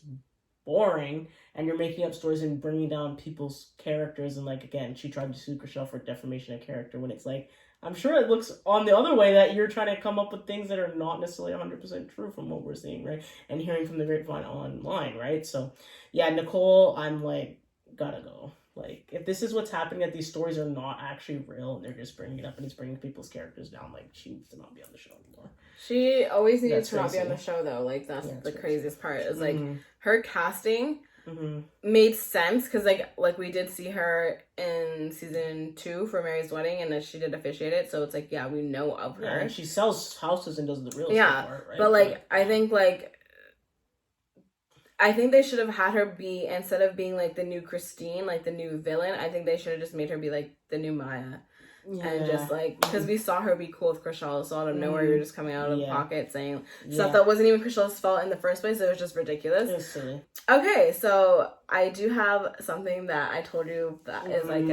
boring and you're making up stories and bringing down people's characters. And like, again, she tried to sue Chrishell for defamation of character when it's like, I'm sure it looks on the other way that you're trying to come up with things that are not necessarily 100% true from what we're seeing, right? And hearing from the grapevine online, right? So, yeah, Nicole, I'm like, gotta go. Like, if this is what's happening, that these stories are not actually real and they're just bringing it up and it's bringing people's characters down, like, she needs to not be on the show anymore. She always needed That's to not be on crazy. the show, though. Like, that's the crazy. craziest part. Is like Mm-hmm. her casting Mm-hmm. made sense because like we did see her in season 2 for Mary's wedding, and then she did officiate it. So it's like, yeah, we know of her. Yeah, and she sells houses and does the real estate part, right? But like, I think they should have had her be, instead of being like the new Christine, like the new villain, I think they should have just made her be like the new Maya. Yeah. And just like, because we saw her be cool with Chrishell, so out of nowhere you're just coming out of the pocket saying stuff that wasn't even Chrishell's fault in the first place. It was just ridiculous. It was silly. Okay, so I do have something that I told you that is like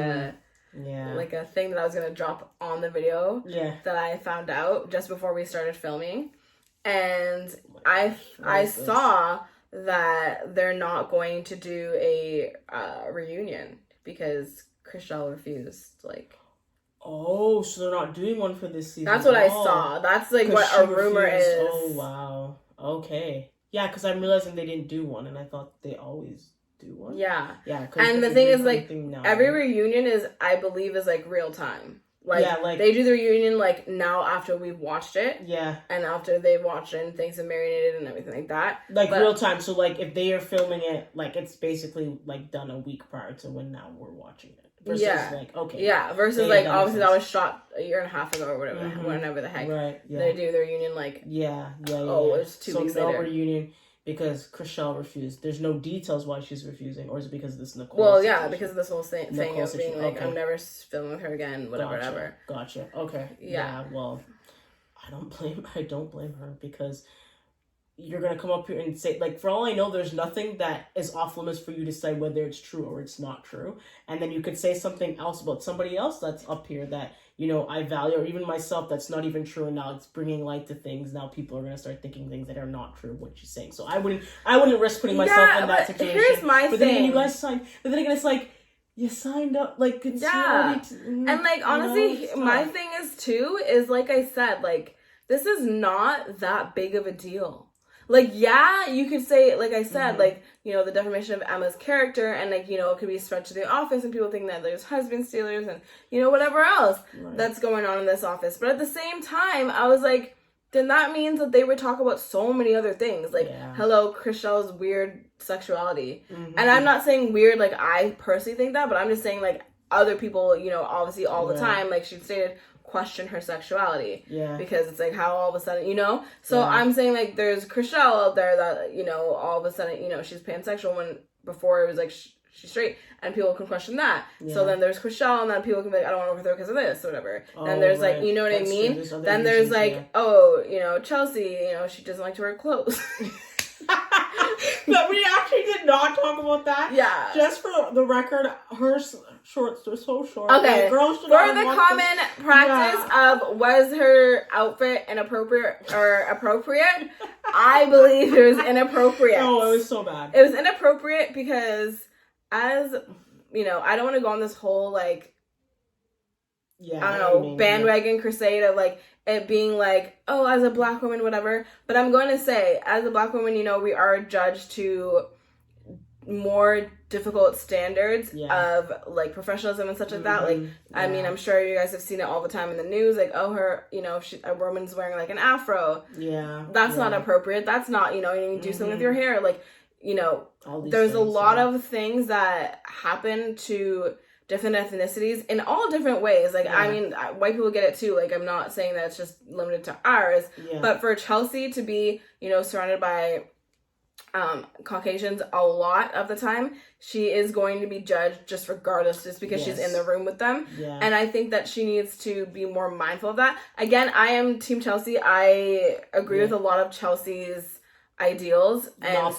a thing that I was gonna drop on the video that I found out just before we started filming, and I saw that they're not going to do a reunion because Chrishell refused. Like, oh, so they're not doing one for this season. That's what I saw. That's like what a rumor is. Oh wow. Okay. Yeah, because I'm realizing they didn't do one, and I thought they always do one. Yeah. Yeah. And the thing is, like, every reunion is, I believe, is like real time. Like, they do the reunion like now after we've watched it. Yeah. And after they've watched it and things have marinated and everything like that. Like real time. So like if they are filming it, like it's basically like done a week prior to when now we're watching it. Versus like, okay. Yeah, versus like obviously that was shot a year and a half ago or whatever, whenever the heck. Right. Yeah. They do the reunion like Oh, it's 2 weeks later. So no reunion because Chrishell refused. There's no details why she's refusing, or is it because of this Nicole? Well, situation? because of this whole thing of being like, I'm never filming with her again, whatever. Gotcha. Okay. Yeah. Well, I don't blame her because you're gonna come up here and say, like, for all I know, there's nothing that is off limits for you to say whether it's true or it's not true, and then you could say something else about somebody else that's up here that, you know, I value, or even myself, that's not even true, and now it's bringing light to things. Now people are gonna start thinking things that are not true of what she's saying. So I wouldn't risk putting myself in that situation. Here's my thing. But then again, you guys signed. But then again, it's like you signed up. Like it's and like honestly, my thing is too is like I said, like this is not that big of a deal. Like, yeah, you could say, like I said, like, you know, the defamation of Emma's character, and, like, you know, it could be spread to the office, and people think that there's husband stealers, and, you know, whatever else that's going on in this office. But at the same time, I was like, then that means that they would talk about so many other things. Like, hello, Chrishell's weird sexuality. And I'm not saying weird, like, I personally think that, but I'm just saying, like, other people, you know, obviously all the time, like she stated, question her sexuality because it's like how all of a sudden, you know, so I'm saying like there's Chrishell out there that, you know, all of a sudden, you know, she's pansexual when before it was like she's straight, and people can question that. So then there's Chrishell, and then people can be like, I don't want to work with her because of this or whatever. Then there's like, you know what I mean, then there's like oh, you know, Chelsea, you know, she doesn't like to wear clothes. But we actually did not talk about that. Yeah. Just for the record, her shorts are so short. Okay. Like, girls for the common practice of was her outfit inappropriate or appropriate, I believe it was inappropriate. Oh, it was so bad. It was inappropriate because, as you know, I don't want to go on this whole like, I don't know, bandwagon crusade of like it being like, oh, as a black woman, whatever. But I'm going to say, as a black woman, you know, we are judged to more difficult standards of like professionalism and such like that. Like, I mean, I'm sure you guys have seen it all the time in the news. Like, oh, her, you know, a woman's wearing like an afro. Yeah, that's not appropriate. That's not, you know, you do something with your hair. Like, you know, there's a lot of things that happen to different ethnicities in all different ways. Like, I mean, white people get it too. Like, I'm not saying that it's just limited to ours. But for Chelsea to be, you know, surrounded by Caucasians a lot of the time, she is going to be judged just regardless, just because she's in the room with them. And I think that she needs to be more mindful of that. Again, I am Team Chelsea. I agree with a lot of Chelsea's ideals. And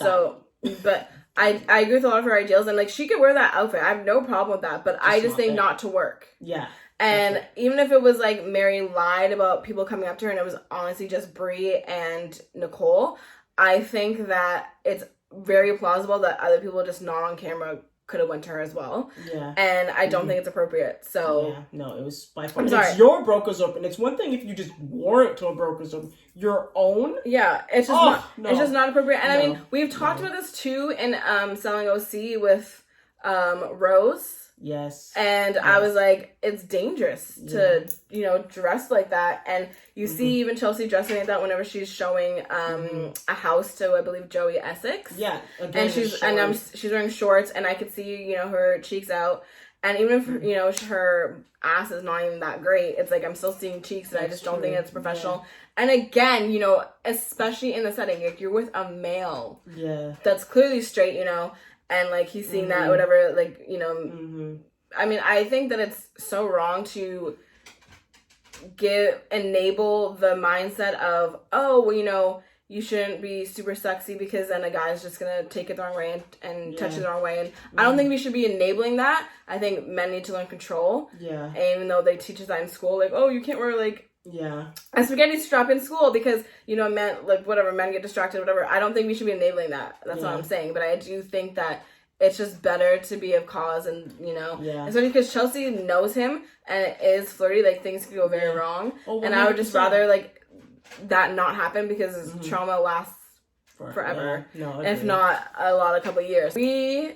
but I agree with a lot of her ideals, and like she could wear that outfit. I have no problem with that, but I just think not to work. Yeah. And even if it was like Mary lied about people coming up to her and it was honestly just Bri and Nicole, I think that it's very plausible that other people just not on camera could have went to her as well. Yeah. And I don't think it's appropriate. So yeah, no, it was by far. I'm sorry. It's your broker's open. It's one thing if you just warrant to a broker's open. Your own. Yeah, it's just it's just not appropriate. And I mean, we've talked about this too in Selling OC with Rose. Yes. And I was like, it's dangerous to, you know, dress like that. And you see even Chelsea dressing like that whenever she's showing a house to, I believe, Joey Essex. Yeah. Again, and she's wearing shorts, and I could see, you know, her cheeks out. And even if, you know, her ass is not even that great, it's like I'm still seeing cheeks, and I just don't think it's professional. Yeah. And again, you know, especially in the setting, like you're with a male that's clearly straight, you know, and like he's seeing that, whatever, like, you know, I mean, I think that it's so wrong to enable the mindset of, oh, well, you know, you shouldn't be super sexy because then a guy's just gonna take it the wrong way and touch it the wrong way. And I don't think we should be enabling that. I think men need to learn control. Yeah. And even though they teach us that in school, like, oh, you can't wear like a spaghetti strap in school because, you know, men, like, whatever, men get distracted, whatever. I don't think we should be enabling that. That's what I'm saying. But I do think that it's just better to be of cause, and, you know, especially because Chelsea knows him and it is flirty, like, things could go very wrong. Oh, and I would just rather, like, that not happen because trauma lasts forever. Yeah. No, if not a couple of years. We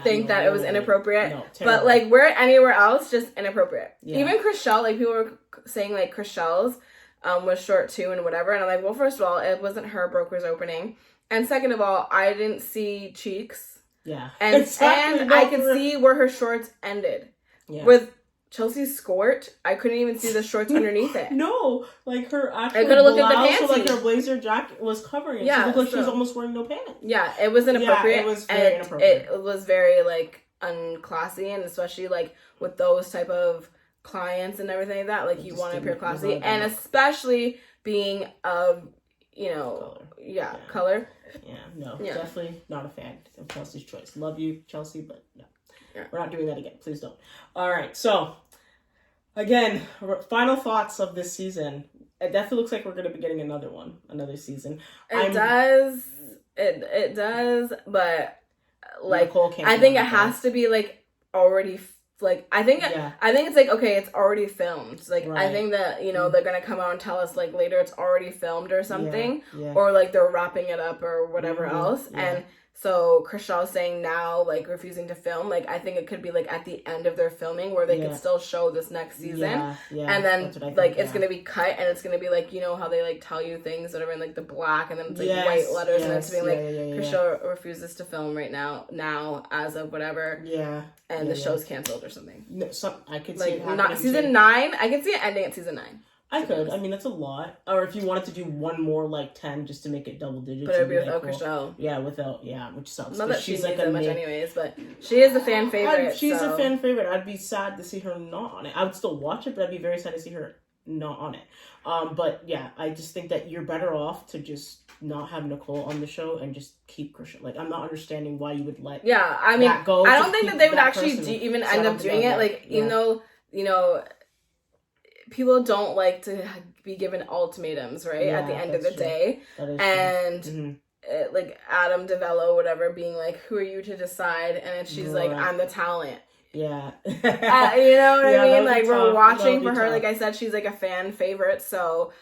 think that it was inappropriate, but like we're anywhere else just inappropriate. Even Chrishell, like people were saying like Chrishell's was short too and whatever, and I'm like, well, first of all, it wasn't her broker's opening, and second of all, I didn't see cheeks. Yeah, and I could see where her shorts ended. Yeah. With Chelsea's SKORT, I couldn't even see the shorts underneath it. No, like her actual I could have looked at the pants. So like her blazer jacket was covering it. Yeah, she looked like she was almost wearing no pants. Yeah, it was inappropriate. Yeah, it was very inappropriate. It was very like unclassy, and especially like with those type of clients and everything like that, like you want to appear classy, and especially being of, you know, color. Yeah, no, definitely not a fan of Chelsea's choice. Love you, Chelsea, but no. Yeah. We're not doing that again. Please don't. All right, so, again, final thoughts of this season. It definitely looks like we're going to be getting another season. It does, but, like, I think it has to be, like, already, like, I think it's, like, okay, it's already filmed. Like, I think that, you know, they're going to come out and tell us, like, later it's already filmed or something. Yeah. Or, like, they're wrapping it up or whatever else. Yeah. And so Chrishell saying now, like, refusing to film, like, I think it could be, like, at the end of their filming where they could still show this next season. Yeah. And then, like, it's going to be cut and it's going to be, like, you know how they, like, tell you things that are in, like, the black and then it's, like, white letters and it's being, like, Chrishell refuses to film right now as of whatever. Yeah. And the show's canceled or something. No, I could see it happening not season 9. I could see it ending at season 9. I could. I mean, that's a lot. Or if you wanted to do one more, like 10, just to make it double digits. But it would be without Chrishell. Yeah, which sucks. Not that she's like that much anyways, but she is a fan favorite. She's a fan favorite. I'd be sad to see her not on it. I would still watch it, but I'd be very sad to see her not on it. But yeah, I just think that you're better off to just not have Nicole on the show and just keep Chrishell. Like, I'm not understanding why you would let I mean, that go. I don't think that they would actually even end up doing it. Like, even though, you know, people don't like to be given ultimatums, right? At the end of the day. And like Adam DeVello, whatever, being like, who are you to decide? And she's like, I'm the talent. Yeah. You know what I mean? Like, we're watching for her. Like I said, she's like a fan favorite. So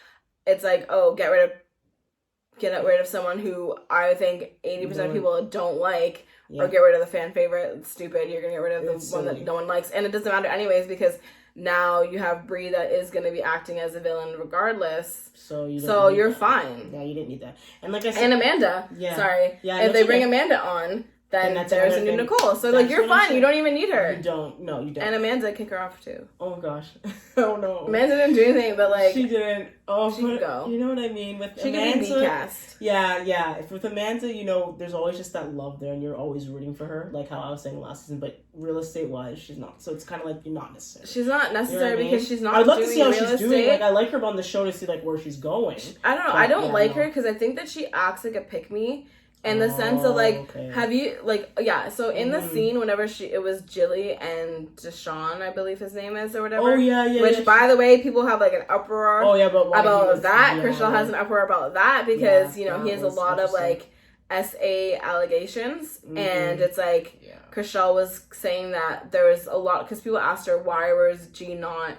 it's like, oh, get rid of someone who I think 80% of people don't like, or get rid of the fan favorite. It's stupid. You're going to get rid of the one that no one likes. And it doesn't matter anyways, because now you have Bri that is going to be acting as a villain regardless. So you're fine. Yeah, you didn't need that. And like I said, and Amanda. Yeah. Sorry. Yeah, if they bring Amanda on, then there's a new Nicole. So like, you're fine. You don't even need her. You don't. No, you don't. And Amanda kick her off too. Oh gosh. Oh no. Amanda didn't do anything, but like, she didn't. Oh, she could go. You know what I mean? With she Amanda, could be cast. Yeah. If with Amanda, you know, there's always just that love there, and you're always rooting for her, like how I was saying last season. But real estate wise, she's not. So it's kind of like you're not necessary. She's not necessary, you know because she's not. I'd love to see how she's doing. Like, I like her on the show to see like where she's going. I don't know. I don't like her because I think that she acts like a pick-me. In the sense of, like, have you, like, so in the scene, whenever it was Jilly and Deshaun, I believe his name is, or whatever. Oh, yeah. Which, by the way, people have, like, an uproar about that. Chrishell has an uproar about that because, you know, he has a lot of, like, SA allegations, and it's like Chrishell was saying that there was a lot, because people asked her why was G not,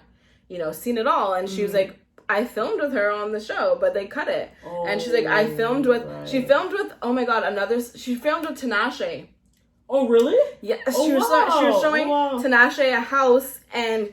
you know, seen it all, and she was like, I filmed with her on the show, but they cut it. And she's like, I filmed with, she filmed with, oh my god, she filmed with Tinashe. Oh, really? Yeah, she was showing Tinashe a house, and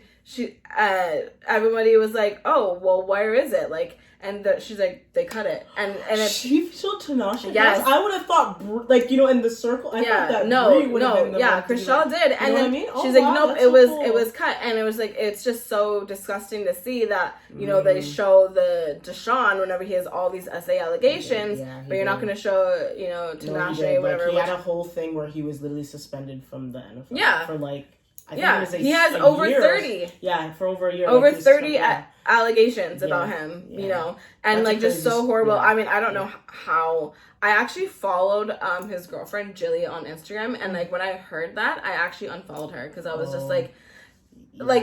everybody was like, oh, well, where is it? Like, and she's like, they cut it, and she showed Tinashe. Yes, I would have thought, like, you know, in the circle. I thought that Chrishell did, and then she's like, nope, it was cut, and it was like, it's just so disgusting to see that, you know, they show the Deshaun whenever he has all these SA allegations, but you're not going to show, you know, Tinashe, whatever. He had a whole thing where he was literally suspended from the NFL. Yeah, for like. He has over 30. Yeah, for over a year. Over 30 allegations about him, you know, and like just so horrible. I mean, I don't know how. I actually followed his girlfriend Jilly on Instagram, and like when I heard that, I actually unfollowed her because I was just like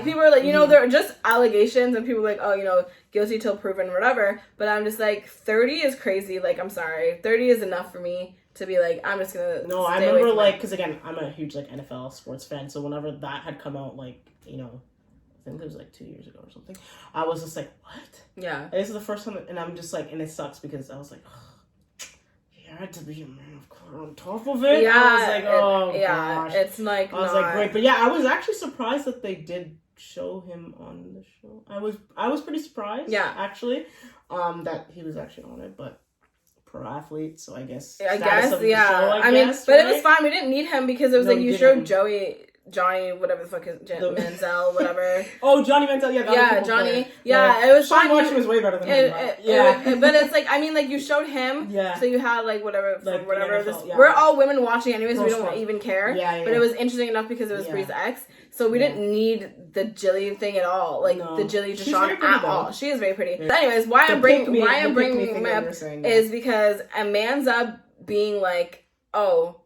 people are like, you know, they're just allegations, and people are like, oh, you know, guilty till proven, whatever. But I'm just like, 30 is crazy. Like, I'm sorry, 30 is enough for me to be like, I'm just gonna. No, I remember like, because again, I'm a huge like NFL sports fan, so whenever that had come out, like, you know, I think it was like 2 years ago or something, I was just like, what? Yeah. And this is the first time, and I'm just like, and it sucks because I was like, oh, he had to be a man of color on top of it. Yeah. I was like, oh gosh. It's like, I was like, great, but yeah, I was actually surprised that they did show him on the show. I was pretty surprised. Yeah. Actually, that he was actually on it, but. Pro athlete, so I guess. Show, I mean, but it was fine. We didn't need him because it was like you showed Johnny, whatever the fuck is Manziel, whatever. Oh, Johnny Manziel, yeah, Johnny, it was fine. Watching was way better than him. But it's like, I mean, like you showed him, so you had like whatever, like, whatever. We're all women watching anyways. So we don't even care. But it was interesting enough because it was Bri's ex. So we didn't need the Jilly thing at all, like the Jilly Deshaun at all. She is very pretty. But anyways, why I'm bringing him up is because Amanda being like, oh,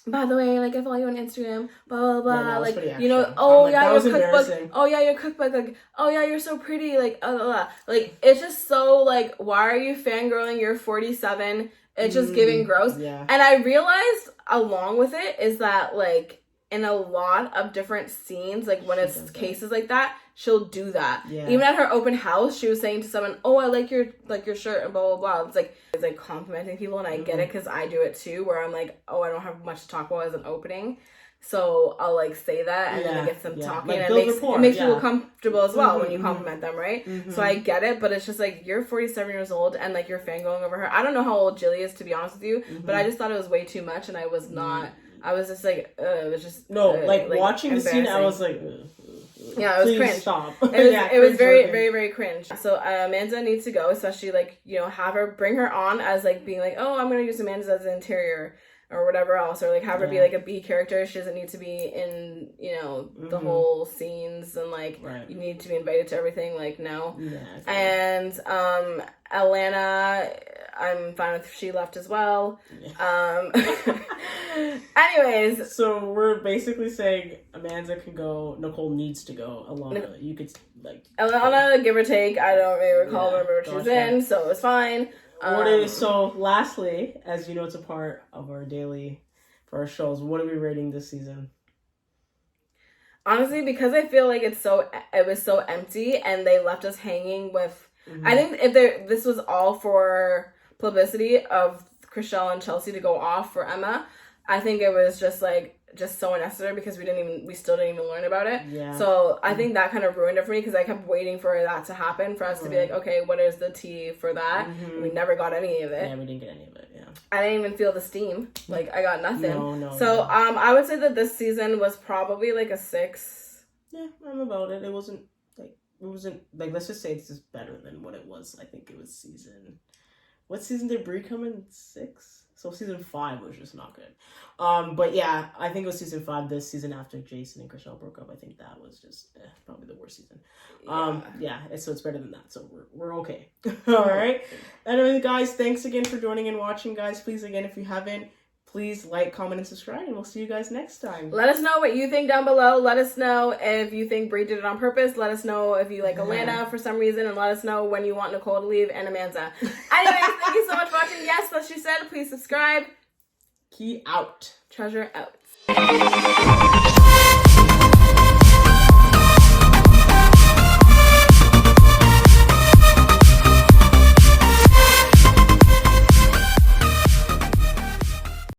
by the way, like I follow you on Instagram, blah blah blah, like you know, oh yeah, your cookbook, oh yeah, your cookbook, like oh yeah, you're so pretty, like blah, blah, blah. Like it's just so like, why are you fangirling? You're 47. It's just giving gross. Yeah. And I realized along with it is that like. In a lot of different scenes, like when it's cases like that, she'll do that. Yeah. Even at her open house, she was saying to someone, "Oh, I like your shirt," and blah blah blah. It's like complimenting people, and I get it because I do it too. Where I'm like, "Oh, I don't have much to talk about as an opening," so I'll like say that, and then it gets them talking, like, and it makes people comfortable as well when you compliment them, right? So I get it, but it's just like you're 47 years old, and like you're fangirling over her. I don't know how old Jilly is, to be honest with you, but I just thought it was way too much, and I was not. I was just like, it was just like watching the scene. I was like, yeah, it was cringe. Stop. It was very, very, very cringe. So Amanda needs to go, especially like, you know, have her bring her on as like being like, oh, I'm gonna use Amanda as an interior or whatever else, or like have her be like a B character. She doesn't need to be in, you know, the whole scenes, and like you need to be invited to everything. Like no, and Atlanta. I'm fine with she left as well. Anyways. So we're basically saying Amanda can go, Nicole needs to go, Alana, you could, like... Alana, give or take, I don't really recall where she was in, so it's fine. So lastly, as you know, it's a part of our daily, for our shows, what are we rating this season? Honestly, because I feel like it was so empty, and they left us hanging with... I think if this was all for... publicity of Chrishell and Chelsea to go off for Emma, I think it was just so unnecessary because we still didn't even learn about it. Yeah. So I think that kind of ruined it for me because I kept waiting for that to happen for us to be like, okay, what is the tea for that? We never got any of it. Yeah, we didn't get any of it. Yeah. I didn't even feel the steam. Like I got nothing. No. So I would say that this season was probably like a 6. Yeah, I'm about it. It wasn't like let's just say it's just better than what it was. I think it was season. What season did Bri come in? 6? So season 5 was just not good. But yeah, I think it was season 5, this season after Jason and Chrishell broke up. I think that was just probably the worst season. So it's better than that. So we're okay. All right. Anyway, guys, thanks again for joining and watching, guys. Please, again, if you haven't, Please like, comment, and subscribe, and we'll see you guys next time. Let us know what you think down below. Let us know if you think Bri did it on purpose. Let us know if you like Alana for some reason, and let us know when you want Nicole to leave and Amanda. Anyways, thank you so much for watching. Yes, as she said, please subscribe. Key out. Treasure out.